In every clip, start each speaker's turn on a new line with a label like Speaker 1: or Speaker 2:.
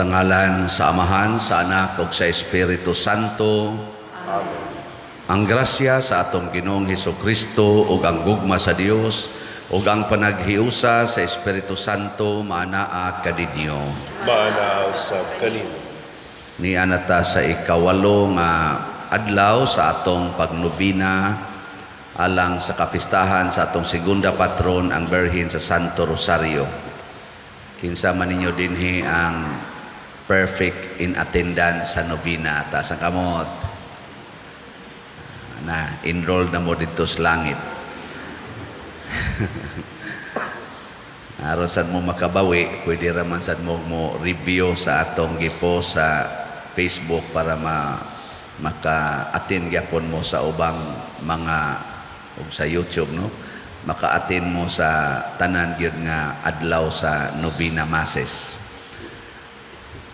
Speaker 1: Sa ngalan sa Amahan, sa Anak, ug sa Espiritu Santo.
Speaker 2: Amen.
Speaker 1: Ang grasya sa atong Ginoong Hesukristo ug ang gugma sa Dios ug ang panaghiusa sa Espiritu Santo maanaa kaninyo.
Speaker 2: Maanaw sa kanino.
Speaker 1: Ni anata sa ikawalo nga adlaw sa atong pagnobina alang sa kapistahan sa atong segunda patron ang Birhen sa Santo Rosario. Kinsa man ninyo dinhi ang perfect in attendance sa nobina. Taas ang kamot. Enroll na mo dito sa langit. Aron sad mo makabawi, pwede raman sad mo review sa atong gipo sa Facebook para maka-attend gyapon mo sa ubang mga sa YouTube, no? Maka-attend mo sa tanan gyud nga adlaw sa Novena Masses.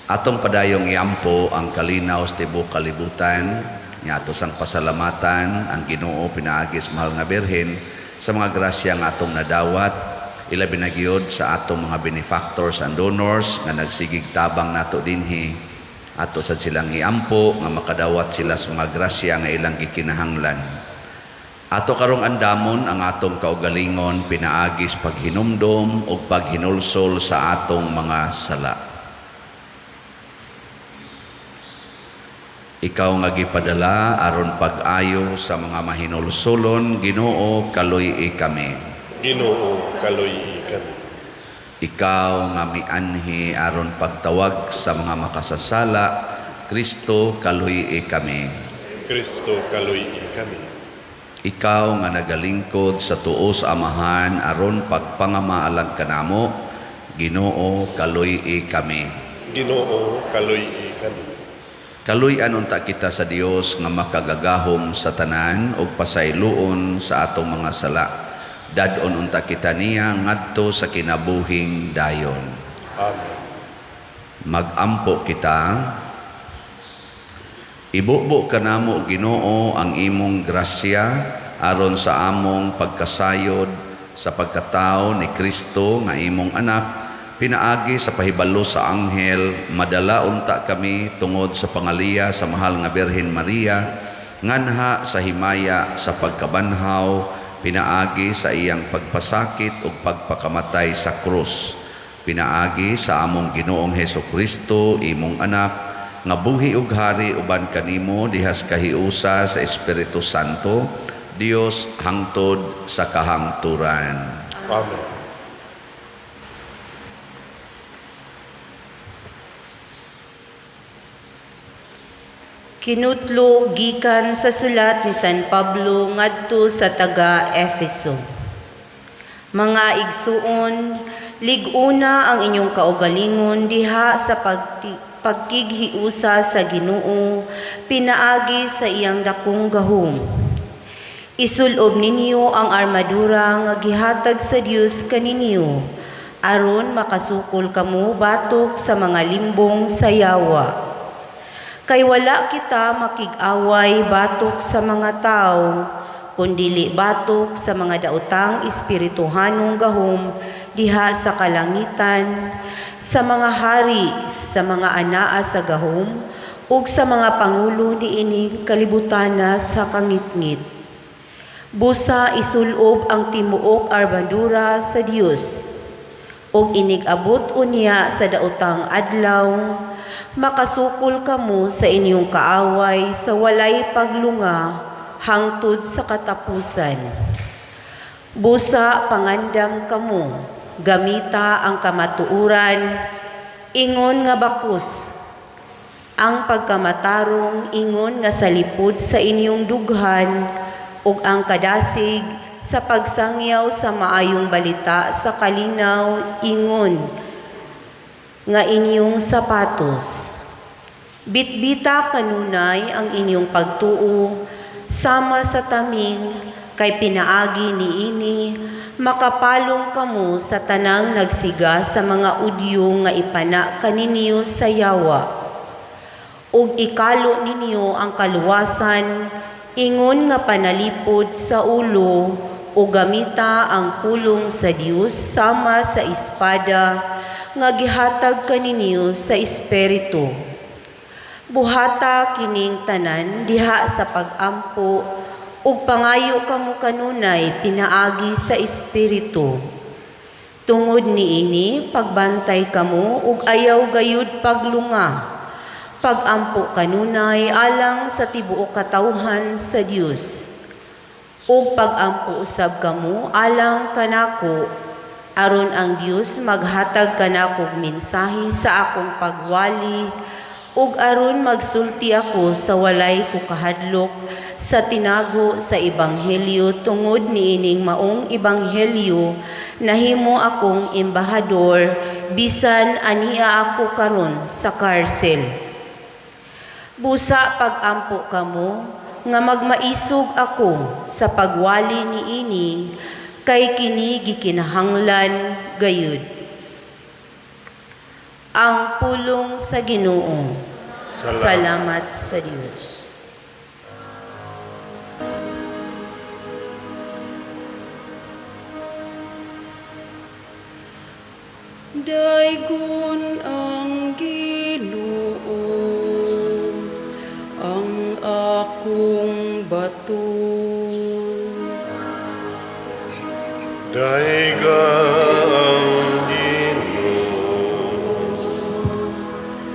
Speaker 1: Atong padayong iampo ang kalinaw sa tibuok kalibutan, nga ato sang pasalamatan ang Ginoo pinaagis mahal nga Birhen sa mga grasya nga atong nadawat, ilabi na gyud sa atong mga benefactors and donors nga nagsigig tabang nato dinhi. Ato sad silang iampo nga makadawat sila sa mga grasya nga ilang gikinahanglan. Ato karong andamon ang atong kaugalingon pinaagis paghinumdom ug paghinulsol sa atong mga sala. Ikaw nga gipadala aron pag-ayo sa mga mahinulsolon, Ginoo kaluy kami.
Speaker 2: Ginoo kaluy kami.
Speaker 1: Ikaw nga mianhi aron pagtawag sa mga makasasala, Kristo kaluy kami.
Speaker 2: Kristo kaluy kami.
Speaker 1: Ikaw nga nagalingkod sa tuo sa Amahan aron pagpangamaalan kanamo, Ginoo kaluy kami.
Speaker 2: Ginoo kaluy kami.
Speaker 1: Kaluy-an unta kita sa Dios nga makagagahom sa tanan ug pasayloon sa atong mga sala. Dadon unta kita niya ngadto sa kinabuhing dayon.
Speaker 2: Amen.
Speaker 1: Magampo kita. Ibubo kanamo, Ginoo, ang imong grasya aron sa among pagkasayod sa pagkatao ni Kristo nga imong anak. Pinaagi sa pahibalo sa anghel, madala unta kami tungod sa pangaliya sa mahal nga Birhen Maria, nganha sa himaya sa pagkabanhaw, pinaagi sa iyang pagpasakit ug pagpakamatay sa krus. Pinaagi sa among Ginoong Hesukristo, imong anak, nga buhi ug hari uban kanimo dihas kahiusa sa Espiritu Santo, Dios hangtod sa kahangturan.
Speaker 2: Amen.
Speaker 3: Kinutlo gikan sa sulat ni San Pablo ngadto sa taga Efeso. Mga igsuon, lig-una ang inyong kaugalingon diha sa pagkighiusa sa Ginoo, pinaagi sa iyang dakong gahom. Isulob ninyo ang armadura nga gihatag sa Dios kaninyo, aron makasukol kamo batok sa mga limbong sa yawa. Kay wala kita makig-away batok sa mga tao, kundili batok sa mga daotang espirituhanong gahom diha sa kalangitan, sa mga hari, sa mga anaa sa gahom, ug sa mga pangulo niining kalibutana sa kangitngit. Busa isulob ang timuok armadura sa Dios, ug inig-abot unya sa daotang adlaw, makasukol kamo sa inyong kaaway sa walay paglunga hangtod sa katapusan. Busa pangandam kamo, gamita ang kamatuuran, ingon nga bakus, ang pagkamatarong ingon nga salipod sa inyong dughan, ug ang kadasig sa pagsangyaw sa maayong balita sa kalinaw ingon nga inyong sapatos. Bitbita kanunay ang inyong pagtuo sama sa taming kay pinaagi niini makapalong kamo sa tanang nagsiga sa mga udyo nga ipana kaninyo sa yawa. Ug ikalo ninyo ang kaluwasan ingon nga panalipod sa ulo o gamita ang pulong sa Dios sama sa espada nga gihatag kaninyo sa Espiritu. Buhata kining tanan diha sa pag-ampo ug pangayo kamo kanunay pinaagi sa Espiritu. Tungod niini pagbantay kamo ug ayaw gayud paglunga. Pagampo kanunay alang sa tibuok katawhan sa Dios. Ug pagampo usab kamo alang kanako aron ang Dios maghatag kanakog mensahe sa akong pagwali ug aron magsulti ako sa walay kukahadlok sa tinago sa ebanghelyo tungod niining maong ebanghelyo nahimo akong embahador bisan aniya ako karon sa karsel. Busa pagampo kamo nga magmaisog ako sa pagwali niini kay kini gikinahanglan gayud. Ang pulong sa Ginoo. Salamat sa Dios. Daigon ang Ginoo, ang akong bato.
Speaker 2: Daigang Ginoo,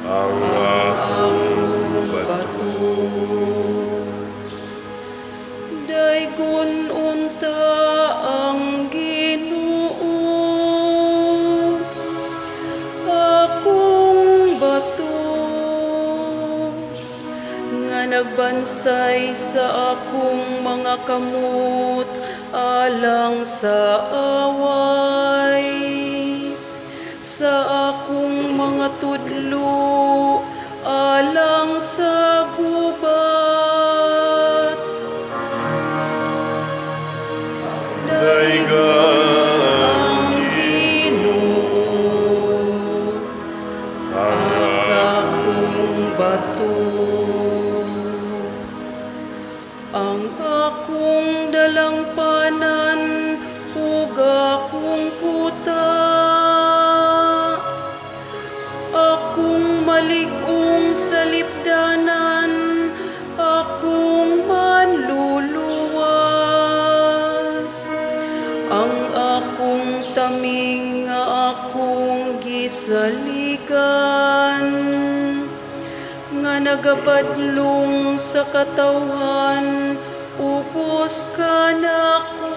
Speaker 2: ang akong bato.
Speaker 3: Daigon unta ang Ginoo, akong bato, nga nagbansay sa akong mga kamot alang sa away, sa akong mga tudlo alang sa gubat.
Speaker 2: Daigang
Speaker 3: Ginoo,
Speaker 2: ang
Speaker 3: akong bato, ang akong dalangpanan ug akong kuta, akong malig-ong sa lipdanan, akong manluluwas, ang akong taming nga akong gisaligan, nga nagabadlong sa katawhan, ubos ka na ko.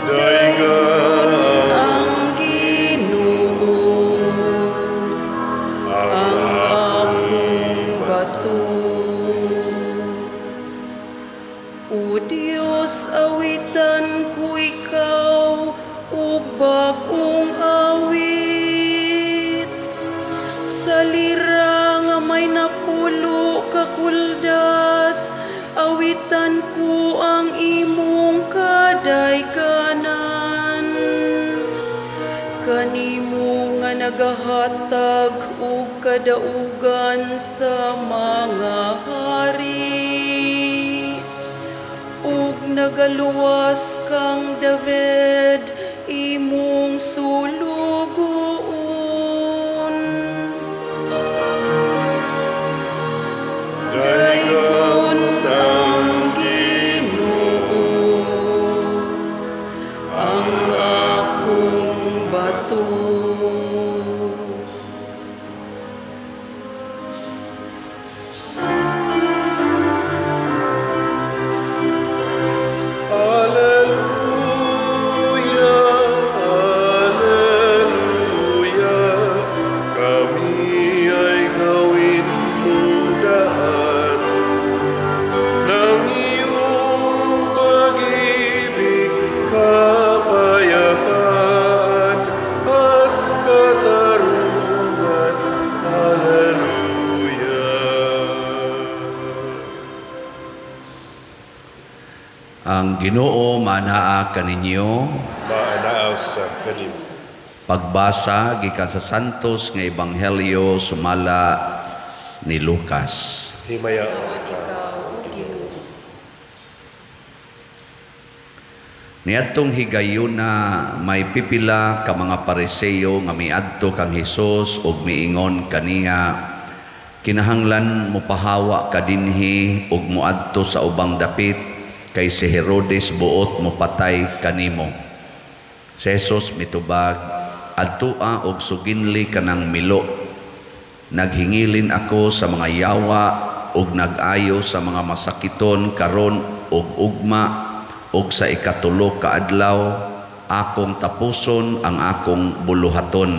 Speaker 2: Daigang
Speaker 3: Ang Ginoo, ang akong bato. O Diyos, awitan ko ikaw, ug bagong awit. Sa lira nga may napulo kakuldas, awitan ko ang imong kadayganan. Kanimo nga nagahatag og kadaugan sa mga hari, ug nagaluwas kang David imong sulugoon. Daigon ang Ginoo, ang akong bato.
Speaker 1: Ang Ginoo manaa kaninyo.
Speaker 2: maanaaw sa kanim.
Speaker 1: Pagbasa gikan sa Santos nga Ebanghelyo sumala ni Lucas.
Speaker 2: Himayaon ka.
Speaker 1: Niadtong higayon na may pipila ka mga Pariseo nga miadto kang Hesus ug miingon kaniya, kinahanglan mo pahawa ka dinhi ug moadto sa ubang dapit kay si Herodes buot mo patay kanimo. Si Jesus mitubag, adtua og suginli kanang milo. Naghingilin ako sa mga yawa ug nag-ayo sa mga masakiton karon og ugma ug sa ikatulo ka adlaw akong tapuson ang akong buluhaton.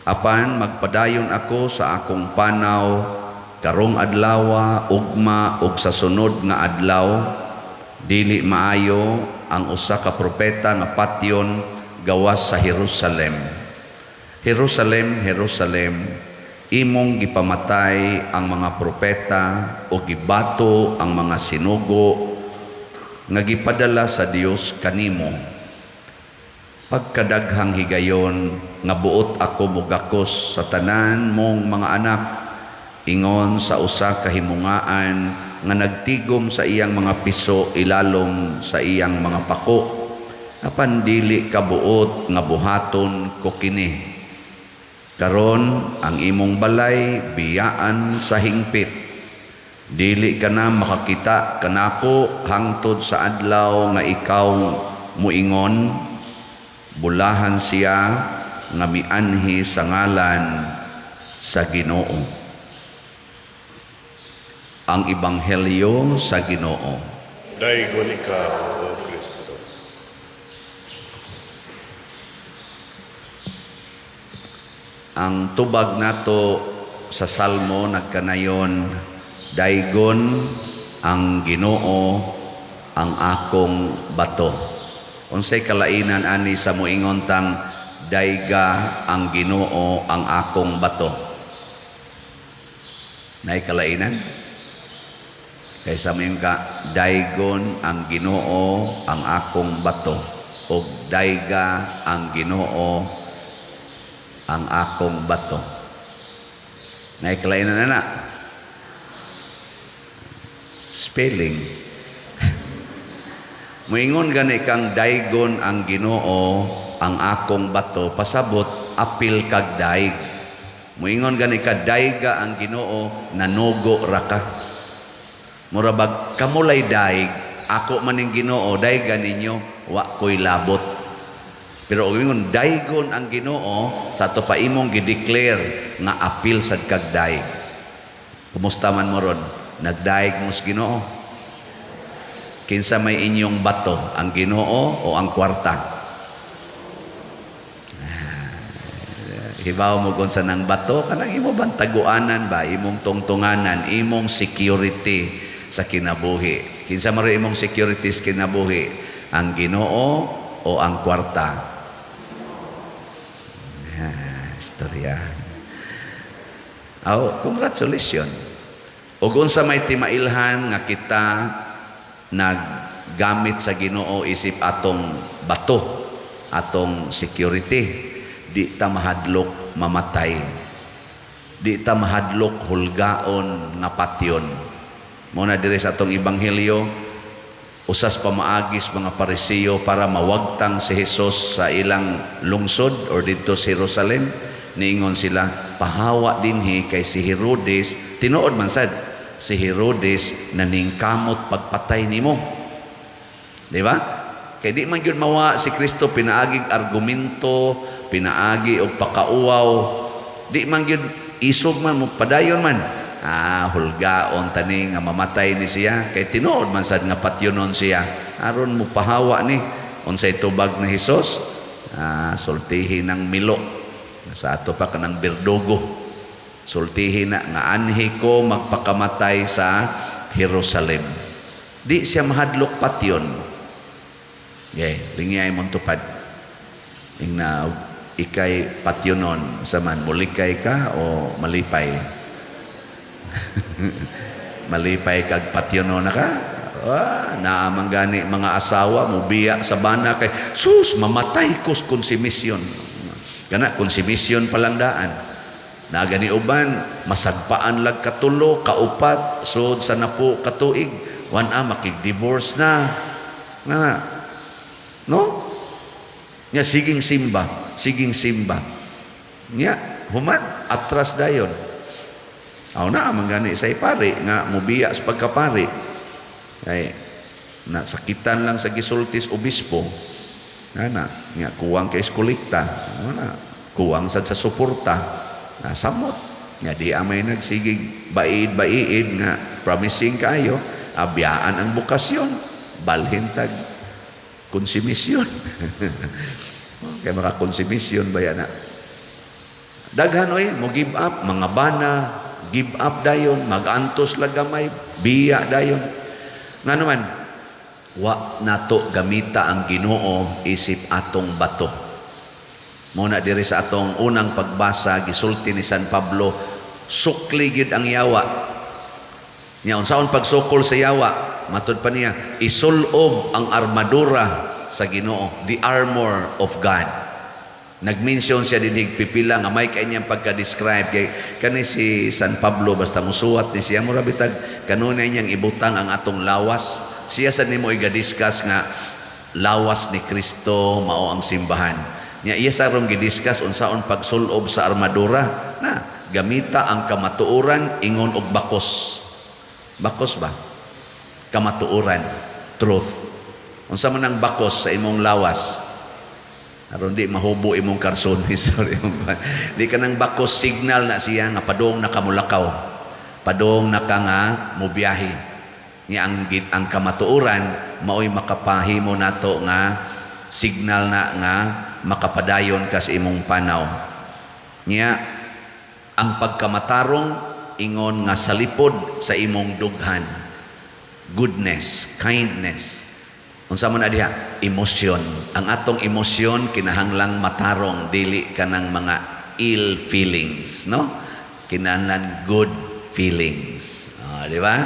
Speaker 1: Apan magpadayon ako sa akong panaw karong adlaw, ugma ug sa sunod nga adlaw, dili maayo ang usa ka propeta nga patyon gawas sa Jerusalem. Jerusalem, Jerusalem, imong gipamatay ang mga propeta o gibato ang mga sinugo nga gipadala sa Dios kanimo. Pagkadaghang higayon nga buot ako mugakos sa tanan mong mga anak, ingon sa usa ka himungaan nga nagtigom sa iyang mga piso ilalom sa iyang mga pako, apan dili kabuot nga buhaton ko kini. Karon ang imong balay biyaan sa hingpit. Dili ka na makakita kanako hangtod sa adlaw nga ikaw muingon, bulahan siya nga mianhi sa ngalan sa Ginoo. Ang Ebanghelyo sa Ginoo.
Speaker 2: Daigon ikaw, O Kristo.
Speaker 1: Ang tubag nato sa Salmo nagkanayon, daigon ang Ginoo ang akong bato. Unsay kalainan ani sa moingon tang daiga ang Ginoo ang akong bato? Nay kalainan? Kaysa mo ka, daigon ang Ginoo ang akong bato o daiga ang Ginoo ang akong bato. Nay kalainan na. Spelling. Moingon gani kang daigon ang Ginoo ang akong bato, pasabot apil kag daig. Moingon gani ka daiga ang Ginoo, nanugo ra ka. Murabag kamulay daig, ako maning Ginoo, daiga ninyo, wa ko'y labot. Pero moingon daigon ang Ginoo, sa to pa imong gideclare nga apil sad kag daig. Kumusta man mo ron? Nagdaig mo sa Ginoo. Kinsa may inyong bato, ang Ginoo o ang kwarta? Hibaw mo kung sa nang bato, kanang imo bang taguanan ba, imong tungtunganan, imong security sa kinabuhi. Kinsa man rin imong security sa kinabuhi, ang Ginoo o ang kwarta? Istorya. Oh, congratulations. O kung sa may timailhan nga kita naggamit sa Ginoo isip atong bato, atong security, di ta mahadlok mamatay. Di ta mahadlok hulgaon nga patyon. Muna diri sa atong Ebanghelyo, usas pamaagis mga Pariseo para mawagtang si Jesus sa ilang lungsod or dito sa Jerusalem, niingon sila, pahawa dinhi kay si Herodes, tinuod man sad, si Herodes naningkamot pagpatay nimo. Di ba? Kay di man yun mawa si Kristo pinaagig argumento, pinaagi og pakauaw. Di man yun isog man mo padayon man. Hulgaon tani nga mamatay ni siya kay tinuod man sad nga patyonon siya. Aron mo pahawa ni unsay tubag na Hesus, sultihin ng milo. Sa ato pa kanang berdugo. Sultihin na nga anhi ko magpakamatay sa Jerusalem. Di siya mahadlok patyon. Lingiyay mong tupad. Ing na ikay patyonon. Saman, mulikay ka o malipay? Malipay kag patyonon na ka? Naamang gani mga asawa, mubiya sa bana kay, sus, mamatay ko sa konsumisyon. Kana, konsumisyon palang daan. Na gani uban masagpaan lag katulo kaupat sud sa napo katuig wan makig-divorce na nga No? Nya siging simba. Nya human atras dayon. Aw na mangani say pari nga mubiya sa pagkapari. Kay na sakitan lang sa gisultis obispo. Nga kuwang kay eskolekta. Kuwang sad sa suporta. Samot. Nga di amay nagsigig baiid nga promising kayo, abiyaan ang bukasyon, balhin tag konsumisyon. Kaya maka konsumisyon ba yan na? Daghan oy, mo give up, mga bana, give up dayon, magantos lagamay, biya dayon. Nga naman, wa nato gamita ang Ginoo isip atong bato. Muna diri sa atong unang pagbasa, gisulti ni San Pablo, sukli gid ang yawa. Nya unsaon pagsukol sa yawa? Matud pa niya, isulob ang armadura sa Ginoo, the armor of God. Nag-mention siya dinig pipila nga may kanyang pagka-describe kay kani si San Pablo basta musuwat ni siya mura bitag kanunay niyang ibutang ang atong lawas. Siya sa nimo iga-discuss nga lawas ni Kristo mao ang simbahan. Nya iya sarong gidiscuss unsaon pagsulob sa armadura na gamita ang kamatuoran ingon og bakos. Bakos ba? Kamatuoran, truth. Unsa man ang bakos sa imong lawas? Aron di mahubo imong karsonis. Di ka nang bakos signal na siya nga padong nakamulakaw. Padong naka nga mubiyahe. Nya ang kamatuoran maoy makapahimo nato nga signal na nga makapadayon ka sa imong panaw. Nya ang pagkamatarong ingon nga salipod sa imong dughan. Goodness, kindness. Unsa man diha? Emosyon. Ang atong emosyon kinahanglang matarong, dili kanang mga ill feelings, no? Kinahanglan good feelings. Di ba?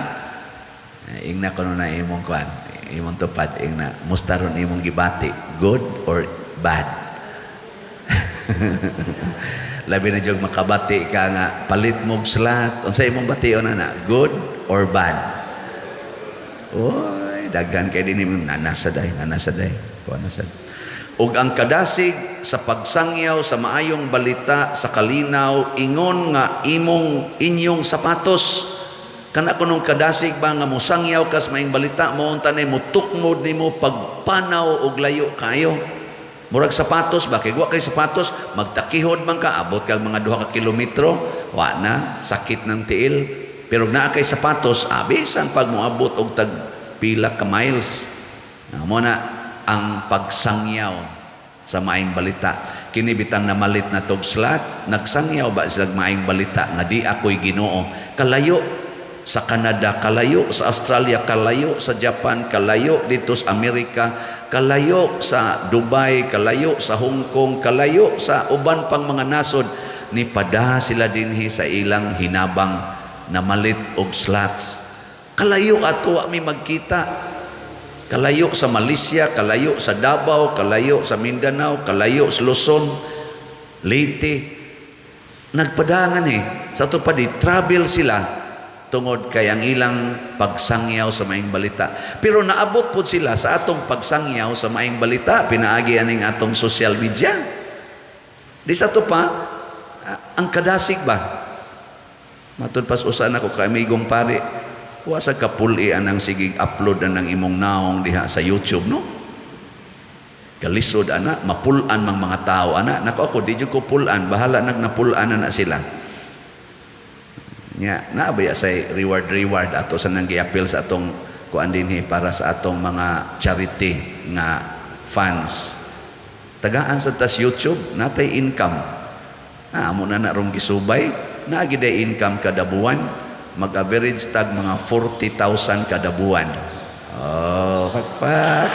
Speaker 1: Ingna ko na imong kwan, imong tupad, ingna. Musta ron imong gibati? Good or bad? Labi na jog makabati ka nga palit mog slat. Unsa imong bation na? Good or bad? Oy, daghan kay dinhi nanasaday. Ug ang kadasig sa pagsangyaw sa maayong balita sa kalinaw ingon nga inyong sapatos. Kana kunong kadasig ba nga mosangyaw kas maayong balita mo unta nay mutukmod nimo pagpanaw og layo kayo. Murag sapatos ba? Kay wa kay sapatos, magtakihod man ka, abot kag mga 2 ka kilometro, wa na, sakit ng tiil. Pero naa kay sapatos, bisan pag moabot og tag pila ka miles. Mo na ang pagsangyaw sa maayong balita. Kini bitang namalit na tog slat, nagsangyaw ba sila maayong balita nga di ako'y Ginoo. Kalayo sa Canada, kalayo sa Australia, kalayo sa Japan, kalayo dito sa Amerika, kalayo sa Dubai, kalayo sa Hong Kong, kalayo sa uban pang mga nasod, ni pada sila dinhi sa ilang hinabang na malit og slots. Kalayo ato mi magkita. Kalayo sa Malaysia, kalayo sa Davao, kalayo sa Mindanao, kalayo sa Luzon, Leyte. Nagpadangan sa to pa di travel sila tungod kay ang ilang pagsangyaw sa maayong balita. Pero naabot po sila sa atong pagsangyaw sa maayong balita, pinaagi aning atong social media. Di sa to pa, ang kadasig ba? Matud pas usan ako ka amigong pare, wa sa kapuli anang sigig upload anang imong naong diha sa YouTube, no? Kalisod ana, mapulan mang mga tao ana. Nako ako di jud ko pulan, bahala nagnapulan na sila. Nya naabaya say reward ato sa nang giapil sa atong kuan dinhi para sa atong mga charity nga funds. Tagaan sa tas YouTube natay income. Amo na rong gisubay, naagi day income kada buwan, mag-average tag mga 40,000 kada buwan. Oh, pakpak.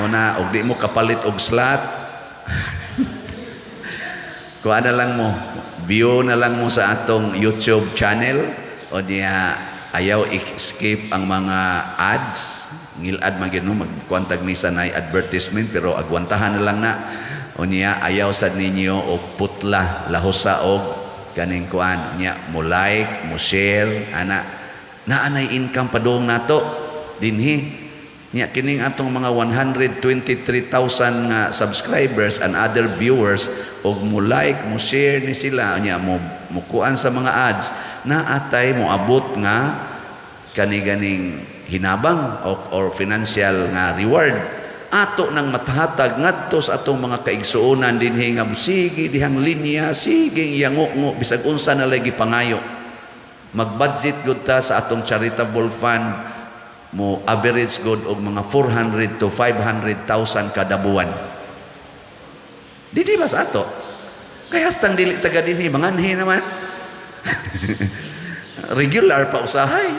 Speaker 1: Muna og di mo kapalit og slot. Kuha na lang mo, view na lang mo sa atong YouTube channel o diya ayaw i-skip ang mga ads. Ngilad magyud no magkuantag misa na advertisement pero agwantahan na lang na. O niya ayaw sad ninyo og putla lahosa og kaning kuan niya mo like, mo share ana naanay income padung nato dinhi. Nya kining atong mga 123,000 nga subscribers and other viewers og mo like, mo share ni sila nya mo kuan sa mga ads na atay mo abot nga kani-ganing hinabang or financial nga reward ato nang matahatag ngadto sa atong mga kaigsuonan dinhi nga sige dihang linya sige iyango bisag unsa na lagi pangayo mag-budget gud ta sa atong charitable fund mo average good og mga 400 to 500,000 kada buwan. Di ba sa ato? Kaya hastang dili taga dinhi manganhi naman. Regular pa usahay.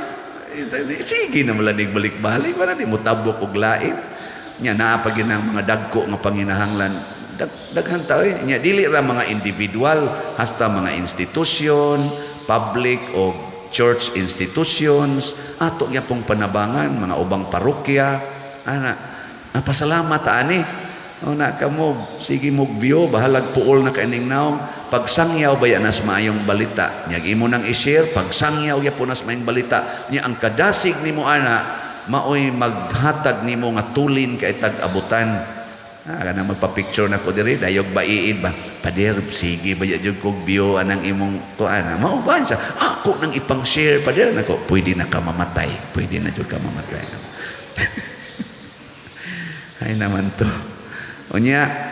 Speaker 1: Sige na malanig balik-balik para di mo tabok og lain. Nya naa pa ginang mga dagko nga panginahanglan. Daghan ta nya dili ra mga individual hasta mga institusyon, public o church institutions, ato nga pong panabangan, mga ubang parokya, pasalamat ani. Na kamo, sige mo view, bahalag puol na kaining naong, pagsangyaw ba yan nas maayong balita? Nyag imo nang i-share, pagsangyaw ya po nas maayong balita, niya ang kadasig ni mo ana, maoy maghatag ni mo nga tulin kay tag-abutan. Kana magpa-picture na ko diri dayog ba iid ba pader sige ba jud kog view anang imong kuan mao ba sa ako nang ipang share pader nako pwede na ka mamatay pwede na jud ka mamatay ay naman to unya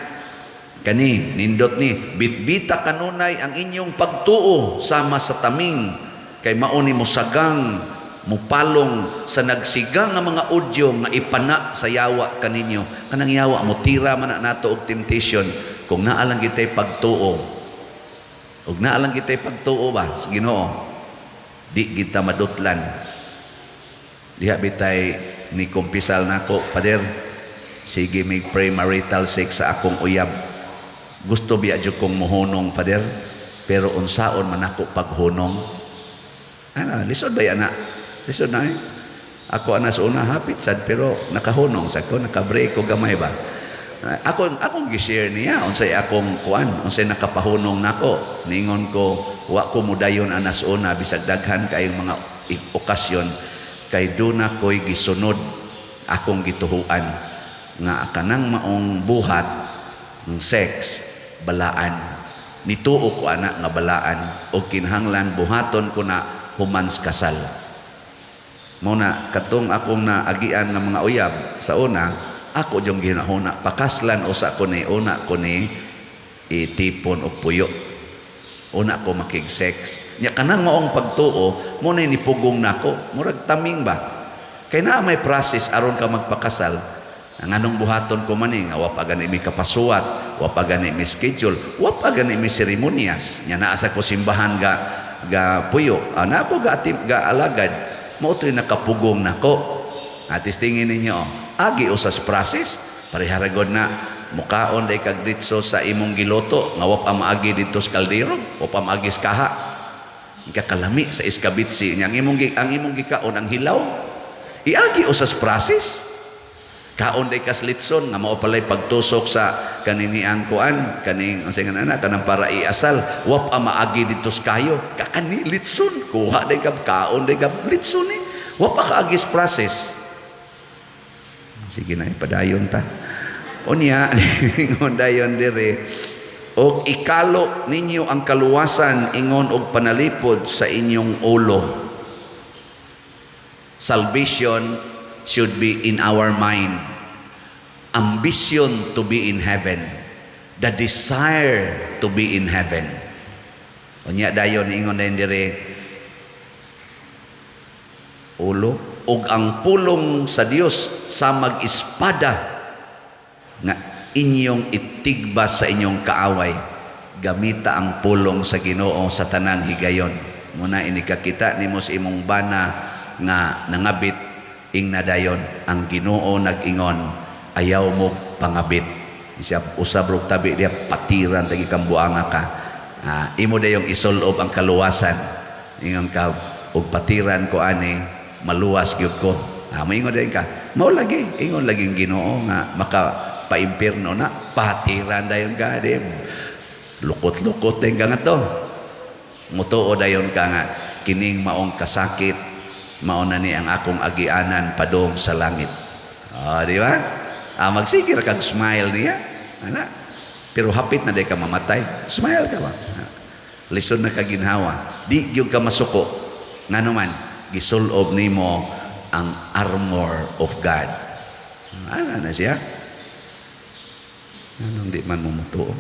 Speaker 1: kani nindot ni bitbita kanunay ang inyong pagtuo sama sa taming kay mao ni mosagang mupalong sa nagsigang nga mga audio nga ipana sa yawa kaninyo kanang yawa mo tira man nato og temptation kung naalang kitay pagtuo ug naalang kitay pagtuo ba sa Ginoo di kita madutlan diha bitay ni kumpisal nako pader sige may premarital sex sa akong uyab gusto biya jud kong mohunong pader pero unsaon man ako paghunong lisod ba yana lisod na ako anas una hapit sad pero nakahunong sa ko nakabreak ko gamay ba akong gi-share niya unsay akong kuan unsay nakapahunong nako ningon ko wa ko mudayon anas una bisag daghan kayong mga okasyon kay duna ko'y gisunod akong gituhuan nga kanang maong buhat ng sex balaan nituo ko ana nga balaan o kinahanglan buhaton ko na humans kasal muna katong akong naagian ng mga uyab sa una ako yung ginahuna pakaslan usa ko ni una ko ni itipon o puyo una ko makig sex nya kanang maong pagtuo muna ni pugong nako murag taming ba kay na may process aron ka magpakasal ang anong buhaton ko man nga wa pa gani mi kapasuat wa pa gani mi schedule wa pa gani mi seremonyas nya naa sa ko simbahan ga puyo ana ko ga alagad mo to'y nakapugong nako atis tingin ninyo agi usas process pariharagon na mukaon day kag ditso sa imong giloto nga wa pa maagi dito sa kaldero wa pa maagi sa kaha kakalami sa iskabitsi ang imong gikaon ang hilaw iagi usas process kaon day kaslitson nga mao palay pagtusok sa kanini ang kuan kaning unsay nga ana kanang para iasal wa pa maagi dito sa kayo kakani litson kuha day kab kaon day kab litson ni wa pa kaagis process sige na ipadayon ta unya ingon dayon dire og ikalo ninyo ang kaluwasan ingon og panalipod sa inyong ulo salvation should be in our mind. Ambition to be in heaven. The desire to be in heaven. Unya dayon ingon na dire ulo ug ang pulong sa Dios sa mag-espada nga inyong itigba sa inyong kaaway gamita ang pulong sa Ginoo sa tanang higayon. Muna inikakita nimo sa imong bana nga nangabit ing nadayon ang Ginoo nag-ingon ayaw mo pangabit siya usab rog tabi dia patiran tagi kambuanga ka imo dayong isulob ang kaluwasan ingon ka og patiran ko ani maluwas gyud ko maingon dayon ka mao lagi ingon lagi ang Ginoo nga maka paimpierno na patiran dayon ka di lukot-lukot dayon ka nga to mutuo dayon ka nga kining maong kasakit mao na ni ang akong agianan padong sa langit Di ba? Magsigir kag smile niya. Ana. Pero hapit na day ka mamatay. Smile ka ba? Lisod na kaginhawa. Di gyud ka masuko. Ngano man, gisulob nimo ang armor of God. Ano na siya? Anong di man mumutuo?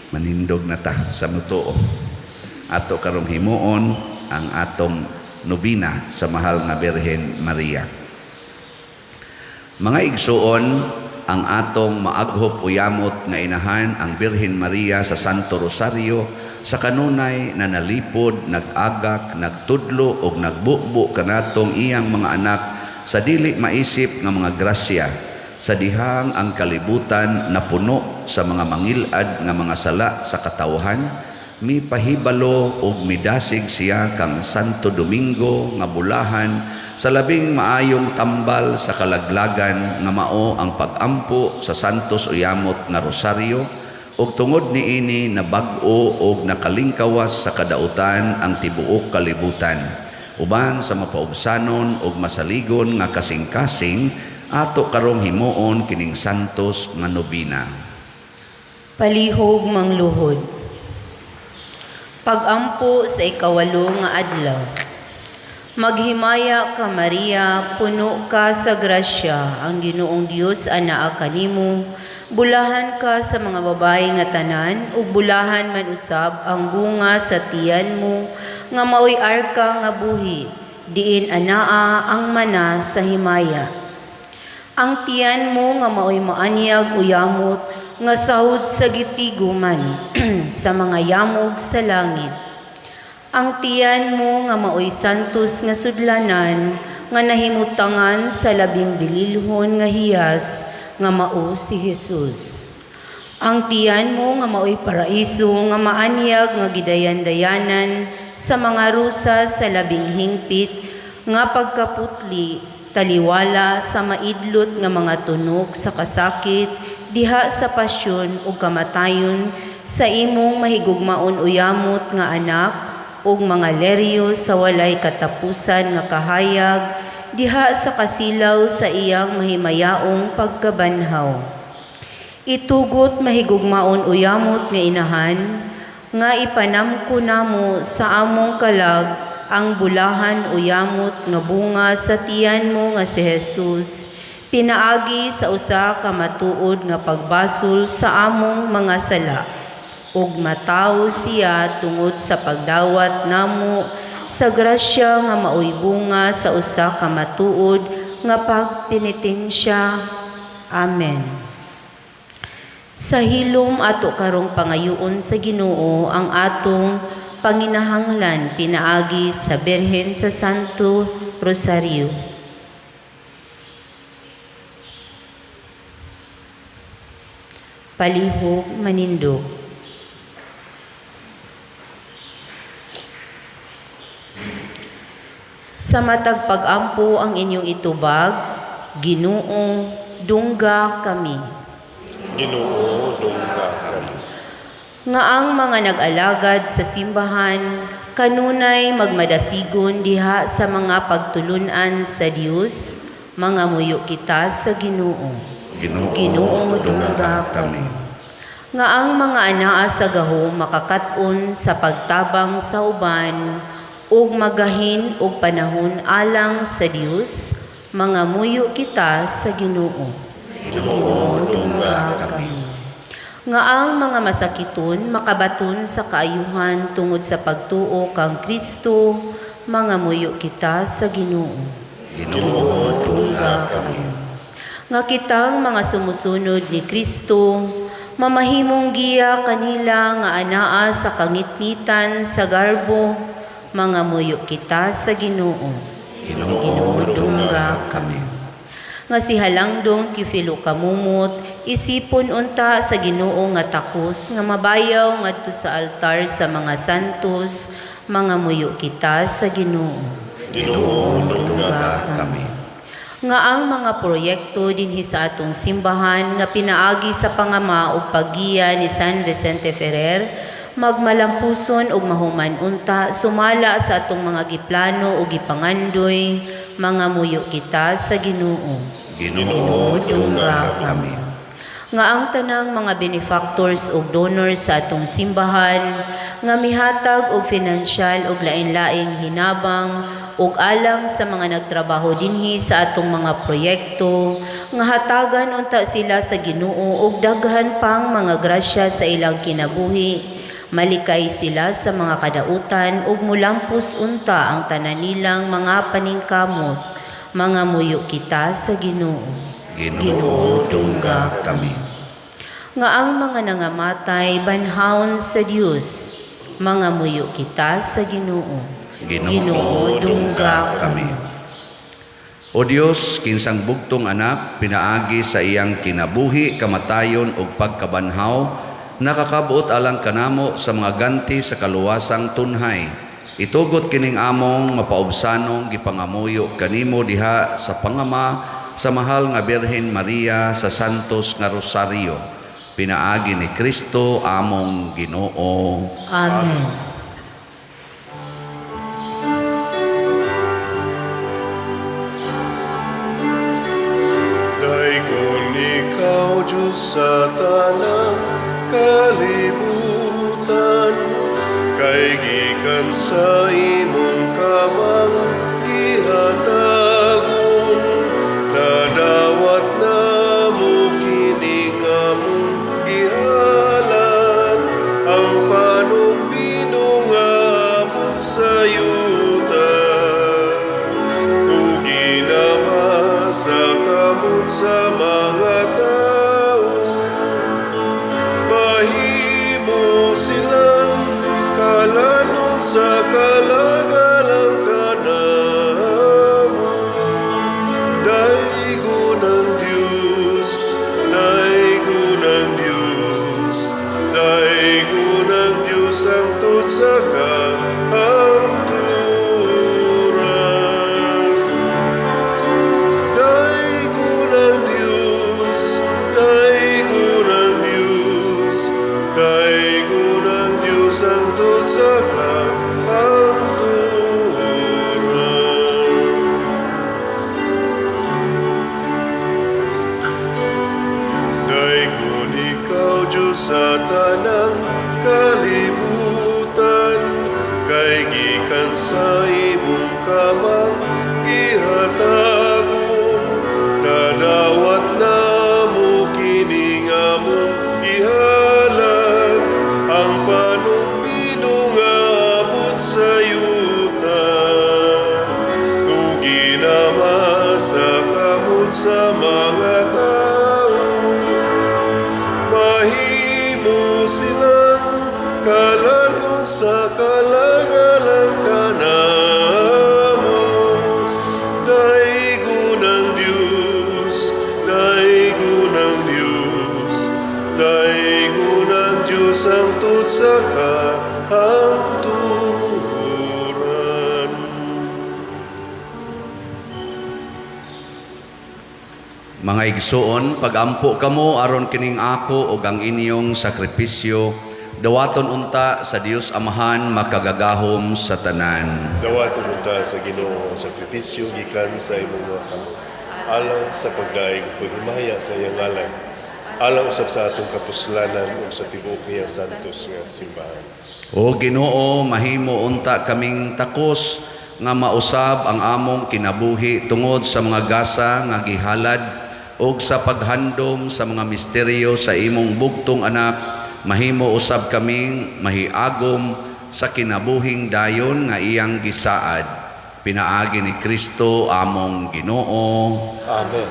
Speaker 1: Manindog na ta sa mutuo. Ato karong himuon ang atong nobina sa mahal nga Birhen Maria. Mga igsuon, ang atong maaghop uyamot nga inahan ang Birhen Maria sa Santo Rosario sa kanunay na nalipod, nag-agak, nagtudlo o nagbubo kanatong iyang mga anak sa dili maisip nga mga grasya, sa dihang ang kalibutan na puno sa mga mangilad nga mga sala sa katawhan, mi pahibalo o midasig siya kang Santo Domingo nga bulahan sa labing maayong tambal sa kalaglagan nga mao ang pag-ampo sa Santos Uyamot nga Rosario ug tungod niini na bag-o ug nakalingkawas sa kadautan ang tibuok kalibutan uban sa mapaubsanon ug masaligon nga kasing-kasing ato karong himuon kining santos nga nobina.
Speaker 3: Palihog mangluhod. Pag-ampo sa ikawalo nga adlaw. Maghimaya ka Maria, puno ka sa grasya, ang Ginoong Dios anaa kanimo. Bulahan ka sa mga babae nga tanan, ug bulahan man usab ang bunga sa tiyan mo, nga maoy arka nga buhi, diin anaa ang mana sa himaya. Ang tiyan mo nga maoy maanyag uyamot, nga sahod sa gitiguman sa mga yamog sa langit. Ang tiyan mo nga maoy santos nga sudlanan, nga nahimutangan sa labing bililhon nga hiyas, nga mao si Jesus. Ang tiyan mo nga maoy paraiso, nga maanyag nga gidayan-dayanan sa mga rusa sa labing hingpit, nga pagkaputli, taliwala sa maidlot nga mga tunog sa kasakit, diha sa pasyon ug kamatayon, sa imong mahigugmaon uyamot nga anak, ug mga leryo sa walay katapusan nga kahayag, diha sa kasilaw sa iyang mahimayaong pagkabanhaw. Itugot mahigugmaon uyamot nga inahan, nga ipanamko namo sa among kalag ang bulahan uyamot nga bunga sa tiyan mo nga si Jesus, pinaagi sa usa ka matuod nga pagbasol sa among mga sala, ug mataw siya tungod sa pagdawat namo sa grasya nga maoy bunga sa usa ka matuod nga pagpenitensya. Amen. Sa hilom ato karong pangayoon sa Ginoo ang atong panginahanglan pinaagi sa Birhen sa Santo Rosario. Palihog manindog. Sa matag pag-ampo ang inyong itubag, Ginoo, dungga kami.
Speaker 2: Ginoo, dungga kami.
Speaker 3: Nga ang mga nag-alagad sa simbahan, kanunay magmadasigon diha sa mga pagtulunan sa Dios, mga muyo kita sa Ginoo. Ginoo, dungga kami. Nga ang mga anaa sa gahom makakaton sa pagtabang sa uban, ug magahin og panahon alang sa Dios, mga muyo kita sa Ginoo. Ginoo, dungga kami. Nga ang mga masakiton makabaton sa kaayuhan tungod sa pagtuo kang Kristo, mga muyo kita sa Ginoo.
Speaker 1: Ginoo, dungga kami.
Speaker 3: Nga kitang mga sumusunod ni Kristo, mamahimong giya kanila nga anaa sa kangitngitan sa garbo, mga muyo kita sa Ginoo. Ginoo, dungga kami. Nga si Halangdong Teofilo Kamumot, isipon unta sa Ginoo nga takos, nga mabayaw ngadto sa altar sa mga santos, mga muyo kita sa Ginoo.
Speaker 2: Ginoo, dungga
Speaker 1: kami.
Speaker 3: Nga ang mga proyekto dinhi sa atong simbahan nga pinaagi sa pangama o paggiya ni San Vicente Ferrer, magmalampuson og mahuman unta sumala sa atong mga giplano o gipangandoy, mga muyo kita sa Ginoo.
Speaker 1: Ginoo dungga kami.
Speaker 3: Nga ang tanang mga benefactors ug donors sa atong simbahan nga mihatag og financial ug lain-laing hinabang ug alang sa mga nagtrabaho dinhi sa atong mga proyekto nga hatagan unta sila sa Ginoo ug daghan pang mga grasya sa ilang kinabuhi. Malikay sila sa mga kadautan ug mulampos unta ang tanan nilang mga paningkamot. Mga muyo kita sa Ginoo.
Speaker 1: Ginoo dungga kami.
Speaker 3: Nga ang mga nangamatay banhawon sa Dios. Mga muyo kita sa Ginoo.
Speaker 1: Ginoo dungga kami. O Dios, kinsang bugtong anak, pinaagi sa iyang kinabuhi, kamatayon ug pagkabanhaw, nakakabuot alang kanamo sa mga ganti sa kaluwasang tunhay. Itugot kining among mapaubsanong gipangamuyo kanimo diha sa pangama sa mahal nga Birhen Maria sa Santos nga Rosario. Pinaagi ni Kristo among Ginoo.
Speaker 3: Amen.
Speaker 2: Daigon ikaw, Diyos sa tanang kalibutan, kay gikan sa imong kamang gihatagon, nadawat na mo kining among gihalan, ang panugbino nga abot sa yuta, kuginama sa kamot sa mga tao, mahimo silang kalanom sa kalagalang kanamo. Daigo ng Diyos, daigo ng Diyos, daigo ng Diyos ang tutsa ka ang turan. Daigo ng Diyos, daigo ng Diyos, daigo ng Diyos ang tutsa ka ang turan. Daigon ikaw, Diyos sa tanang kalibutan, kay gikan sa imong kamang gihatagon, nadawat na mo kining among gihalan, ang panugbino nga abot sa yuta, kuginama sa kamot sa mga tao, mahimo silang kalanon sa kalagalang kanamo. Daigo ng Diyos, daigo ng Diyos, daigo ng Diyos ang tutsa ka ang turan.
Speaker 1: Mga igsoon, pagampo kamo aron kining ako ug ang inyong sakripisyo, dawaton unta sa Dios Amahan makagagahom sa tanan.
Speaker 2: Dawaton unta sa Ginoo ang sakripisyo gikan sa imong mga kamot, alang sa pagdaig paghimaya sa iyang ngalan, alang usab sa atong kapuslanan ug sa tibuok niyang santos nga simbahan.
Speaker 1: O Ginoo, mahimo unta kaming takos nga mausab ang among kinabuhi tungod sa mga gasa nga gihalad ug sa paghandom sa mga misteryo sa imong bugtong anak. Mahimo usab kaming mahiagom sa kinabuhing dayon nga iyang gisaad. Pinaagi ni Kristo among Ginoo.
Speaker 2: Amen.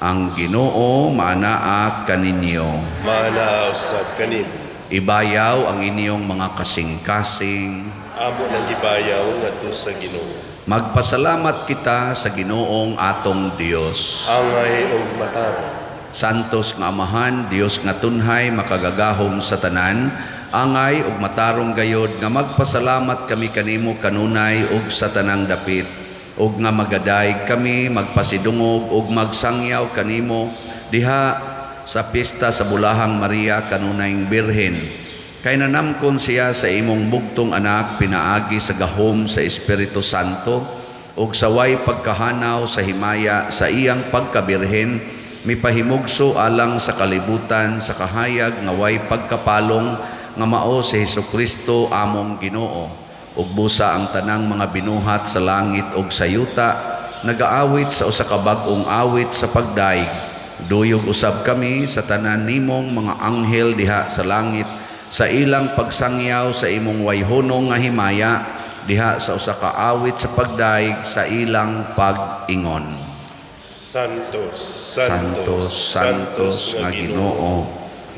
Speaker 1: Ang Ginoo maanaa kaninyo.
Speaker 2: Mana usab kanin,
Speaker 1: Ibayaw ang inyong mga kasing-kasing.
Speaker 2: amo nang gibayaw ngadto sa Ginoo.
Speaker 1: Magpasalamat kita sa Ginoong atong Dios.
Speaker 2: Angay og matarong,
Speaker 1: Santos nga Amahan, Dios nga tunhay makagagahom sa tanan, angay ug matarong gayod nga magpasalamat kami kanimo kanunay ug sa tanang dapit, ug nga magadayeg kami magpasidungog ug magsangyaw kanimo diha sa pista sa Bulahang Maria kanunayng Birhen. Kay nanamkon siya sa imong bugtong anak, pinaagi sa gahom sa Espiritu Santo, ug saway pagkahanaw sa himaya sa iyang pagkabirhen, mipahimugso alang sa kalibutan sa kahayag nga way pagkapalong nga mao si Hesukristo among Ginoo. Ug busa ang tanang mga binuhat sa langit ug sa yuta, nagaawit sa usa ka bag-ong awit sa pagdaig. Duyog usab kami sa tanan nimong mga anghel diha sa langit, sa ilang pagsangyaw sa imong wayhunong nga himaya, diha sa usa ka awit sa pagdaig sa ilang pag-ingon.
Speaker 2: Santos,
Speaker 1: Santos, Santos nga Ginoo,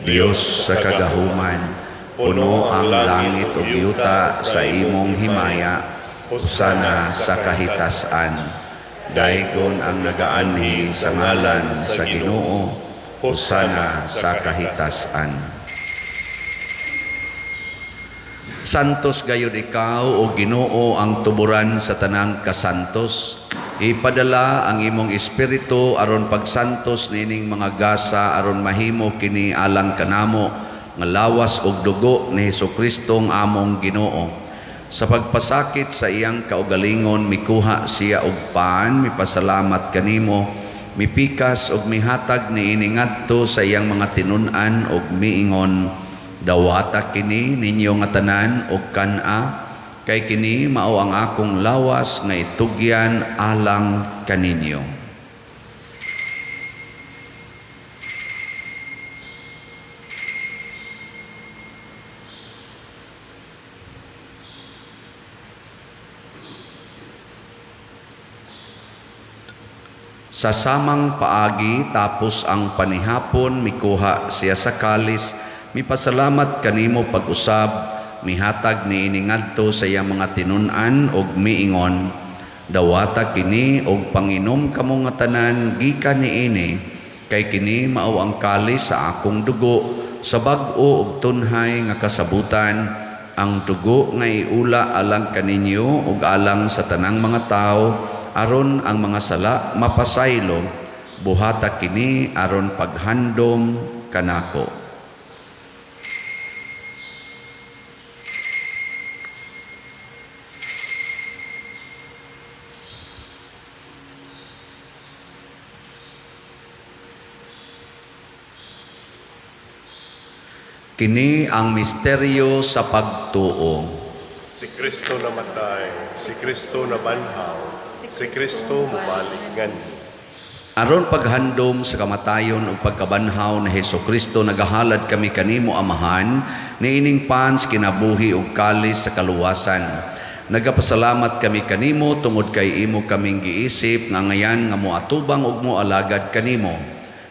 Speaker 1: Dios sa kagahuman, puno ang langit ug yuta sa imong himaya, husana sa kahitasan. Daygon ang nagaanhi sa ngalan sa Ginoo, husana sa kahitasan. Santos gayud ikaw o Ginoo ang tuburan sa tanang kasantos. Ipadala ang imong espiritu aron pagsantos nining mga gasa aron mahimo kini alang kanamo nga lawas ug dugo ni Hesukristo ang among Ginoo. Sa pagpasakit sa iyang kaugalingon mikuha siya og paan, mipasalamat kanimo, mipikas ug mihatag niini ngadto sa iyang mga tinun-an ug miingon, dawata kini ninyo nga tanan ug kan-a, kay kini mao ang akong lawas nga itugyan alang kaninyo. Sa samang paagi tapos ang panihapon mikuha siya sa kalis, mipasalamat kanimo pag-usab, mihatag niini ngadto sa iyang mga tinun-an ug miingon, dawata kini og panginom kamo nga tanan gikan niini, kay kini mao ang kalis sa akong dugo sa bag-o ug tunhay nga kasabutan, ang dugo nga iula alang kaninyo ug alang sa tanang mga tao, aron ang mga sala mapasaylo, buhata kini aron paghandom kanako. Kini ang misteryo sa pagtuo.
Speaker 2: Si Kristo namatay, si Kristo nabanhaw, si Kristo mubalik nganhi.
Speaker 1: Aron paghandom sa kamatayon ug pagkabanhaw na Hesukristo, nagahalad kami kanimo Amahan, niining pans kinabuhi ug kalis sa kaluwasan. Nagapasalamat kami kanimo tungod kay imo kaming giisip nga ngayan nga moatubang ug moalagad kanimo.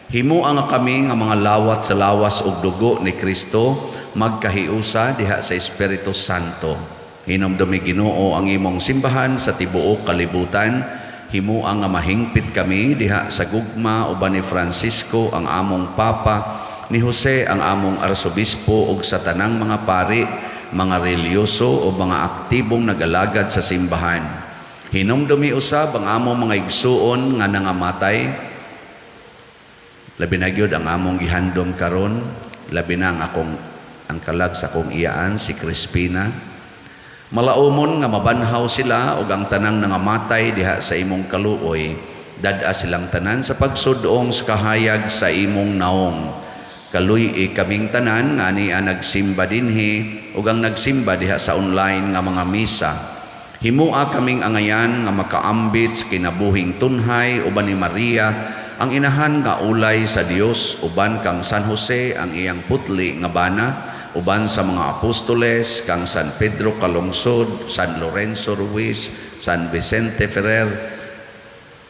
Speaker 1: Himo nga kami nga mga lawat sa lawas ug dugo ni Kristo, magkahiusa diha sa Espiritu Santo. Hinumdumi Ginoo ang imong simbahan sa tibuok kalibutan. Himo ang nga mahingpit kami diha sa gugma uban ni Francisco ang among Papa, ni Jose ang among Arsobispo ug sa tanang mga pari, mga reliyoso o mga aktibong nagalagad sa simbahan. Hinumdumi usab ang among mga igsuon nga nangamatay. Labi na gyud ang among gihandom karon, labi na ang kalag sa akong iyaan si Crispina. Malaumon nga mabanhaw sila ug ang tanang nangamatay diha sa imong kaluoy, dad-a silang tanan sa pagsudong sa kahayag sa imong naong. Kaluy kaming tanan nga niya nagsimba dinhi ug ang nagsimba diha sa online nga mga misa. Himua kaming angayan nga makaambit sa kinabuhing tunhay uban ni Maria, ang inahan nga ulay sa Dios, uban kang San Jose ang iyang putli nga bana, uban sa mga apostoles kang San Pedro Calungsod, San Lorenzo Ruiz, San Vicente Ferrer,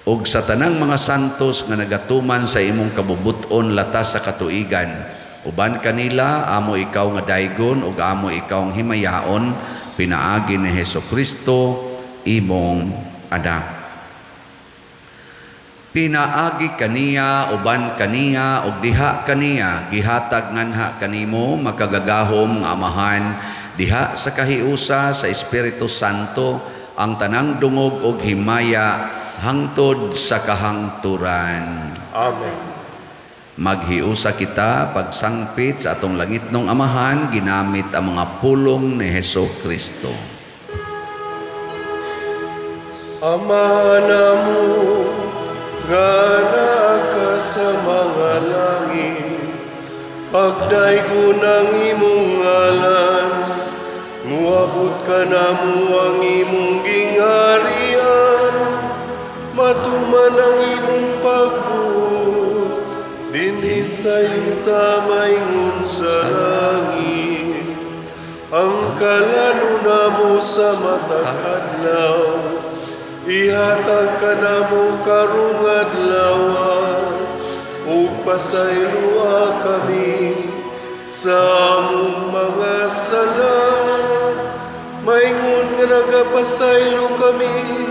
Speaker 1: ug sa tanang mga santos nga nagatuman sa imong kabubuton latas sa katuigan. Uban kanila amo ikaw nga daygon ug amo ikaw ang himayaon, pinaagi ni Hesukristo imong anak. Pinaagi kaniya, uban kaniya, ug diha kaniya, gihatag nganha kanimo, makagagahom nga Amahan, diha sa kahiusa sa Espiritu Santo, ang tanang dungog ug himaya, hangtod sa kahangturan.
Speaker 2: Amen.
Speaker 1: Maghiusa kita pagsangpit sa atong langitnong Amahan, ginamit ang mga pulong ni Hesukristo.
Speaker 2: Ama namo nga naa ka sa mga langit, pagdaygo ng imong ngalan, muabot ka namo ang imong gingharian, matuman ang imong pagbuot, dinhi sa yuta maingon sa langit. Ang kalano namo sa matag adlaw, ihatag ka namo karong adlaw, ug pasaylua kami sa among mga sala, maingon nga nagapasaylo kami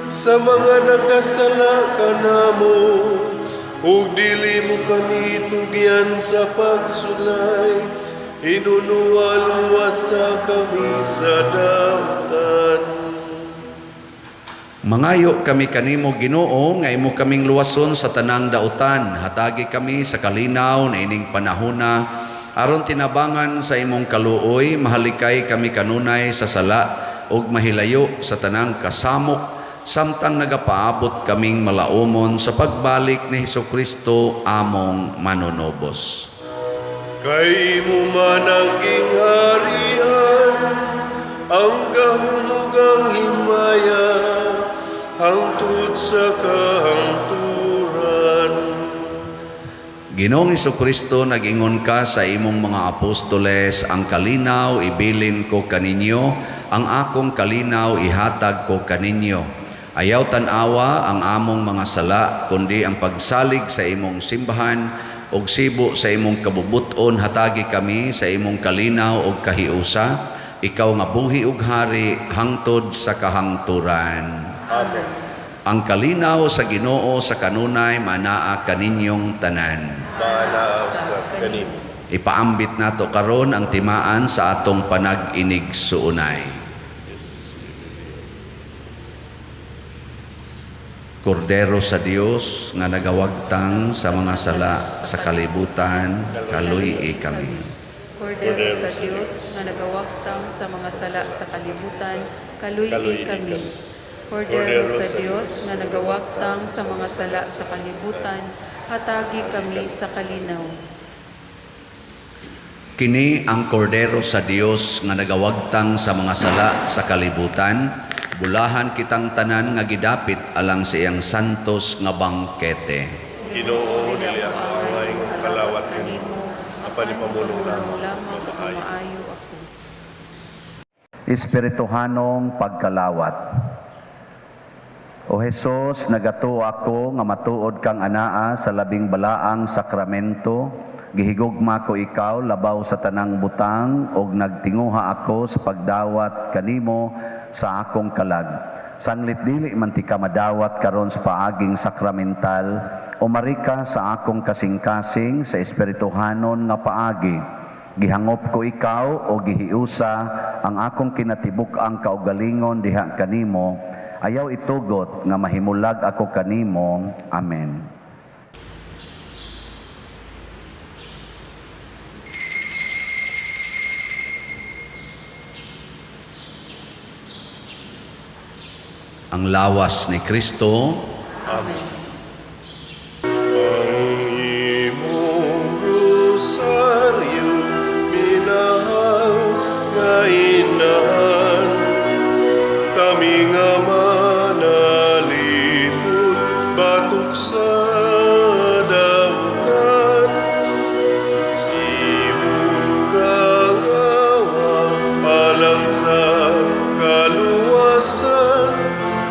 Speaker 2: sa mga nagkasala kanamo, ug dili mo kami tugyan sa pagsulay, inunuwa-luwasa kami sa dautan.
Speaker 1: Mangayo kami kanimo Ginoo nga imo kaming luwason sa tanang dautan. Hatagi kami sa kalinaw na ining panahona aron tinabangan sa imong kaluoy, mahalikay kami kanunay sa sala ug mahilayo sa tanang kasamok samtang nagapaabot kaming malaumon sa pagbalik ni Hesukristo among manunobos.
Speaker 2: Kay imo man ang gingharian, ang kahulugang himaya, hangtod sa kahangturan.
Speaker 1: Ginoong Hesukristo, nag-ingon ka sa imong mga apostoles, ang kalinaw ibilin ko kaninyo, ang akong kalinaw ihatag ko kaninyo. Ayaw tanawa ang among mga sala, kundi ang pagsalig sa imong simbahan, og sibo sa imong kabubuton hatagi kami sa imong kalinaw og kahiusa, ikaw nga buhi ug hari hangtod sa kahangturan.
Speaker 2: Amen.
Speaker 1: Ang kalinaw sa Ginoo sa kanunay manaa kaninyong tanan.
Speaker 2: Manaa sa kanimo.
Speaker 1: Ipaambit nato karon ang timaan sa atong panag-inig suunay. Kordero sa Dios nga nagawagtang sa mga sala sa kalibutan, kaluy kami.
Speaker 4: Kordero sa Dios nga nagawagtang sa mga sala sa kalibutan, kaluy kami. Kordero sa Dios nga nagawagtang sa mga sala sa kalibutan, hatagi kami sa kalinaw.
Speaker 1: Kini ang kordero sa Dios nga nagawagtang sa mga sala sa kalibutan, bulahan kitang tanan nga gidapit alang sa iyang santos nga bangkete.
Speaker 2: Ginoo, dili ako angay ng kalawat kanimo, apan ipamulong lamang maayo.
Speaker 4: maayo ako.
Speaker 1: Espirituhanong pagkalawat. O Jesus, nagato ako nga matuod kang anaa sa labing balaang sakramento, gihigugma ko ikaw labaw sa tanang butang ug nagtinguha ako sa pagdawat kanimo sa akong kalag. Sanglit dili man ti ka madawat karon sa paaging sakramental, umari ka sa akong kasing-kasing sa espirituhanon nga paagi. Gihangop ko ikaw o gihiusa ang akong kinatibuk-ang kaugalingon diha kanimo, ayaw itugot nga mahimulag ako kanimo. Amen. Ang lawas ni Kristo.
Speaker 2: Amen. Ang imong rosaryo, minahal nga inahan, kami nga manalipod, batok sa dautan. Imong kangawa, alang sa kaluwasan,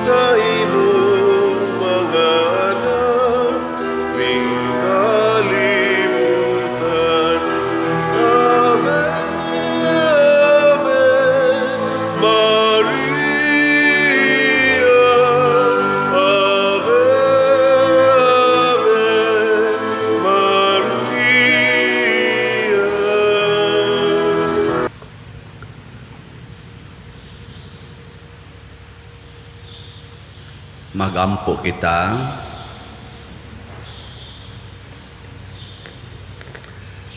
Speaker 2: sa imong mga anak, ning kalibutan. Ave, Ave, Maria. Ave, Ave, Maria.
Speaker 1: Magampo kita.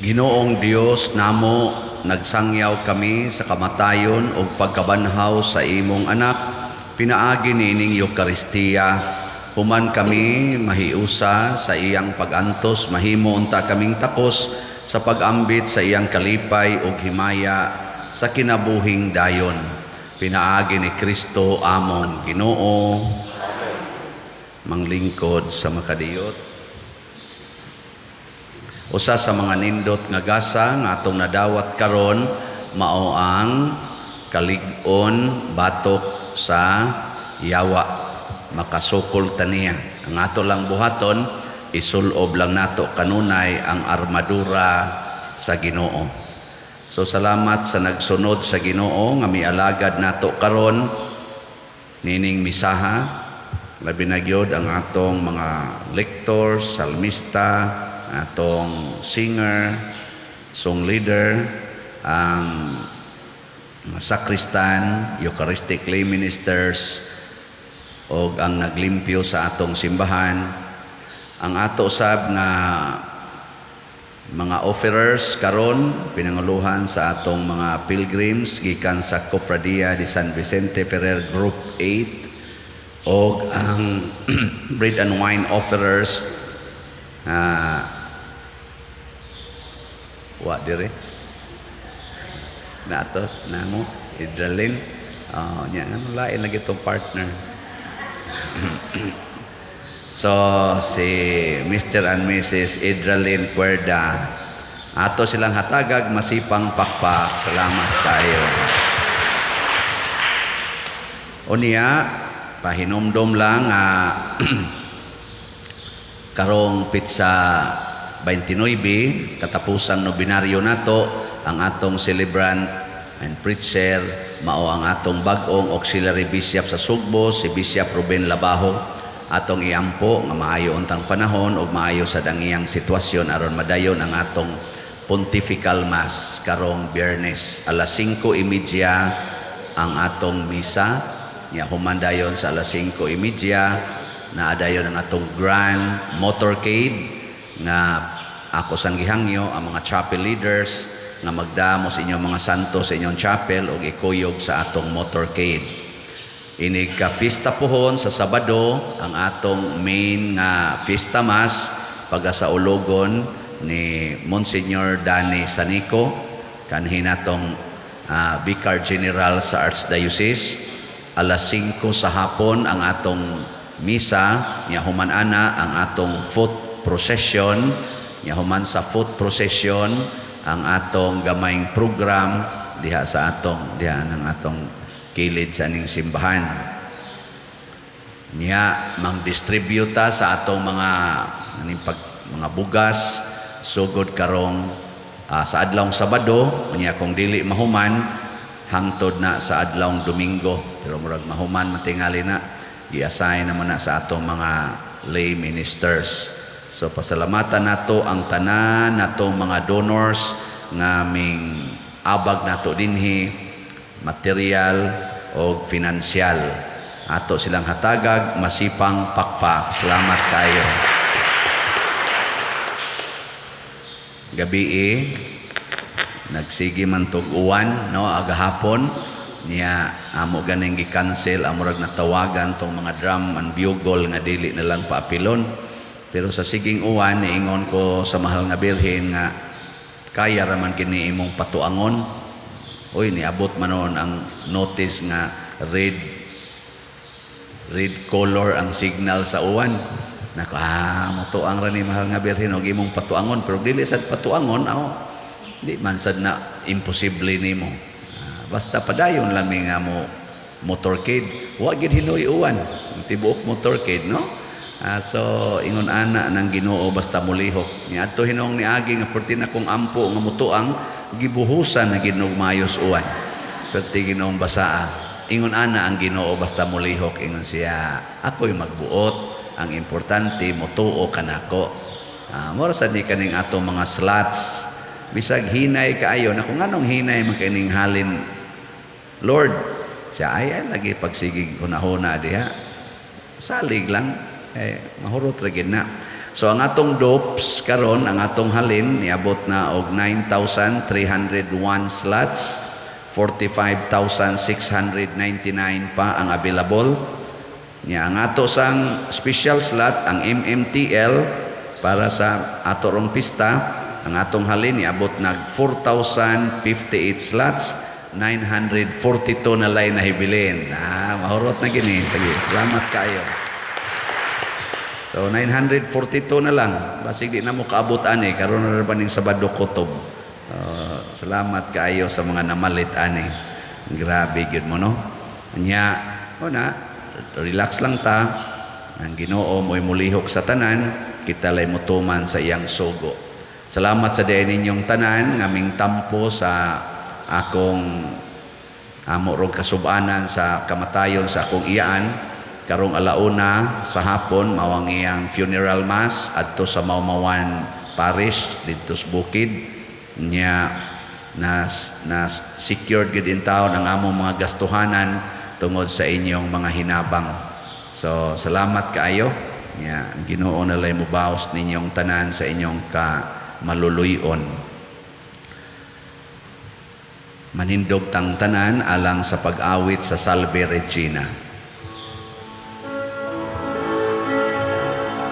Speaker 1: Ginoong Dios namo, nagsangyaw kami sa kamatayon o pagkabanhaw sa imong anak, pinaagi niining Eucharistia, human kami mahiusa sa iyang pagantos, mahimo unta kaming takos sa pag-ambit sa iyang kalipay ug himaya sa kinabuhing dayon. Pinaagi ni Kristo among Ginoo. Manglingkod sa makadiyot. Usa sa mga nindot nga gasa nga atong nadawat karon mao ang kalig-on batok sa yawa, makasukol taniya. Ang ato lang buhaton, isulob lang nato kanunay ang armadura sa Ginoo. So salamat sa nagsunod sa Ginoo nga mialagad nato karon nining misaha, labi na gyud ang atong mga lectors, salmista, atong singer, song leader, ang sakristan, Eucharistic lay ministers, o ang naglimpyo sa atong simbahan, ang ato sab nga mga offerers karon pinanguluhan sa atong mga pilgrims gikan sa Cofradia de San Vicente Ferrer Group 8 o ang bread and wine offerers wa dire natos namo Idralin nya ano lain lagi tong partner. So, si Mr. and Mrs. Idralin Cuerda, ato silang hatagag masipang pakpak. Salamat tayo. Unya, pahinomdom lang karong pitsa 29, katapusang nobinaryo nato, ang atong celebrant and preacher, mao ang atong bag-ong auxiliary bishop sa Sugbo, si Bishop Ruben Labajo. Atong iampo nga maayo untang panahon ug maayo sa dangiyang sitwasyon aron madayon ang atong pontifical mass karong Biyernes alas 5:30 ang atong misa nya humandayon sa alas 5:30 na adayon ang atong grand motorcade nga ako sang gihangyo ang mga chapel leaders nga magdamo sa inyong mga santo sa inyong chapel ug ikuyog sa atong motorcade. Ini kapista pohon sa Sabado ang atong main nga Fiesta Mass pagasaulugon ni Monsignor Danny Sanico kanhin atong Vicar General sa Archdiocese. Alas 5 sa hapon ang atong misa nya human ana ang atong foot procession nya human sa foot procession ang atong gamayng program diha sa atong diha nang atong kilid sa aning simbahan. Niya mang-distributa sa atong mga bugas sugod karong sa adlawng Sabado, niya kung dili mahuman hangtod na sa adlawng Domingo. Pero murag mahuman matingali na gi-assign naman na sa atong mga lay ministers. So pasalamatan nato ang tanan natong mga donors nga ming abag nato dinhi material o finansyal. Ato silang hatagag masipang pakpak. Salamat kayo. Gabi nagsigi man tog uwan no agahapon niya amo ganing gi-cancel amurag natawagan tong mga drum and bugle nga dili na lang paapilon. Pero sa siging uwan niingon ko sa mahal nga birhen nga kaya raman kini imong patuangon. Uy, niabot man noon ang notice nga red color ang signal sa uwan. Nako, motuang ra ni mahal nga birhen og imong patuangon pero dili sad patuangon di man sad na imposible nimo. Basta padayon laming nga mo motorcade. Wa gid hinuy uwan. Tibuok motorcade, no? So ingon ana nang Ginoo basta mulihok. Ni adto hinong niagi nga pertin akong ampo nga mutuang gibuhusan na ginugmayos uwan. Perti Ginoong basaa. Ingon ana ang Ginoo basta mulihok ingon siya ako'y magbuot. Ang importante motuo kanako. Mora sad ni kaning ato mga slots. Bisag hinay kaayo na kung anong hinay man kining halin Lord. Siya ay lagi pagsigig hunahuna diha. Salig lang mahurot ra gid na. So ang atong dopes karon ang atong halin niabot na og 9,301 slots 45,699 pa ang available. Nya ang ato sang special slot ang MMTL para sa ato rong pista, ang atong halin niabot nag 4,058 slots, 942 na lay nahibilin. Mahurot na gini. Sige, salamat kayo. So 942 na lang. Basig di na mo kaabot ani karon na ba ning Sabado Kutob. Salamat kayo sa mga namalit ani. Grabe gyud mo no. Nya, relax lang ta. Ang Ginoo mo'y mulihok sa tanan, kita lay mutuman sa iyang sugo. Salamat sa diay ninyong tanan ngaming tampo sa akong amo rong kasubanan sa kamatayon sa akong iyaan. Karong alauna sa hapon mawang iyang funeral mass adto sa Maumawan Parish dito sa Bukid. Nya na secured gid in town ang among mga gastuhanan tungod sa inyong mga hinabang. So salamat kaayo. Nya ang Ginoo nalay mobaos ninyong tanan sa inyong maluluyon. Manindog tang tanan alang sa pag-awit sa Salve Regina.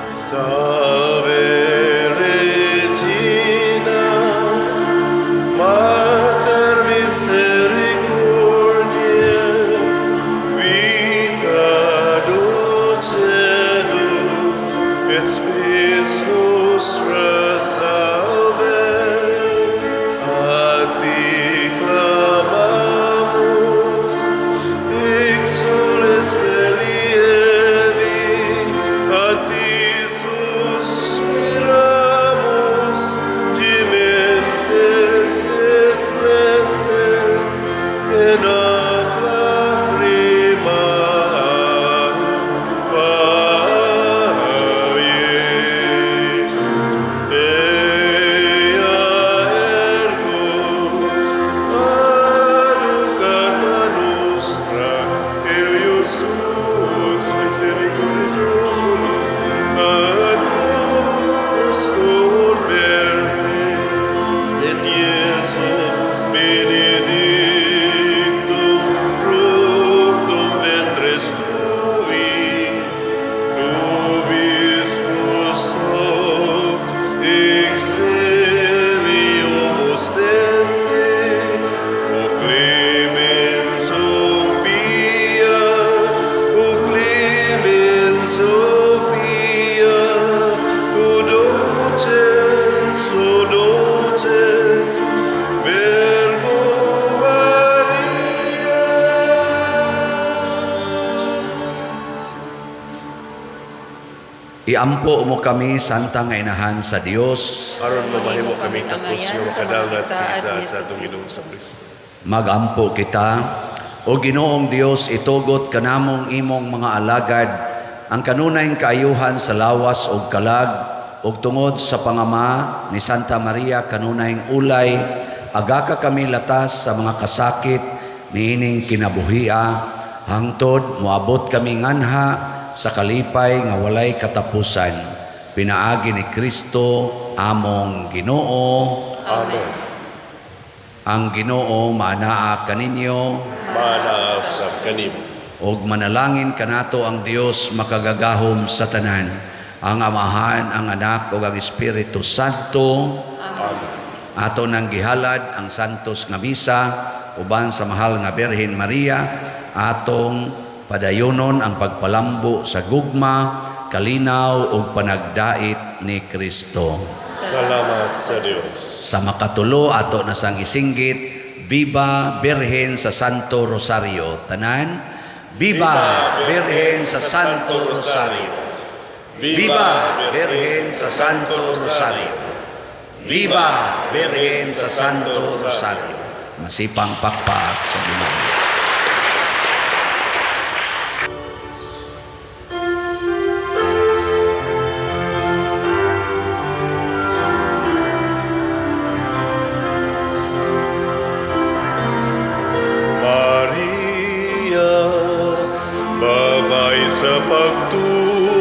Speaker 2: Salve Regina, Mater Misericordiae, vita dulcedo, et spes nostra salve, a ti clamamus, exules velievi, a ti suspiramus, gementes et flentes, en ac lacrimarum valle. Ea ergo aducata nostra, Elios tuos misericordias oculos, ad nos converte, et Iesum benedictum fructum ventris tui, nobis post exilium ostende, o clemens pia, o clemens pia, o dulces, Virgo Maria.
Speaker 1: Iampo mo kami, Santa nga Inahan sa Dios.
Speaker 2: Aron mamahimo kami tapos yung kadalgat sa isa sa atong Ginoong Kristo.
Speaker 1: Magampo kita, o Ginoong Dios, itugot kanamong imong mga alagad, ang kanunayng kaayuhan sa lawas o kalag, o tungod sa pangama ni Santa Maria kanunayng ulay, aga ka kami latas sa mga kasakit, niining kinabuhia, hangtod moabot kami nganha, sa kalipay nga walay katapusan. Pinaagi ni Kristo, among Ginoo.
Speaker 2: Amen.
Speaker 1: Ang Ginoo maanaa kaninyo,
Speaker 2: Mana sa kanimo.
Speaker 1: og manalangin kanato ang Dios makagagahom sa tanan, ang Amahan, ang Anak, ug ang Espiritu Santo.
Speaker 2: Amen.
Speaker 1: Ato nang gihalad ang santos nga misa uban sa mahal nga Birhen Maria, atong padayonon ang pagpalambo sa gugma, kalinaw ug panagdait ni Kristo.
Speaker 2: Salamat sa Dios.
Speaker 1: Sa makatulo ato na sang isinggit, Viva Birhen sa Santo Rosario. Tanan, Viva Birhen sa Santo Rosario. Viva Birhen sa Santo Rosario. Viva Birhen sa Santo Rosario. Masipang pakpak sa Ginoo.
Speaker 2: Maria, babay sa pagtuo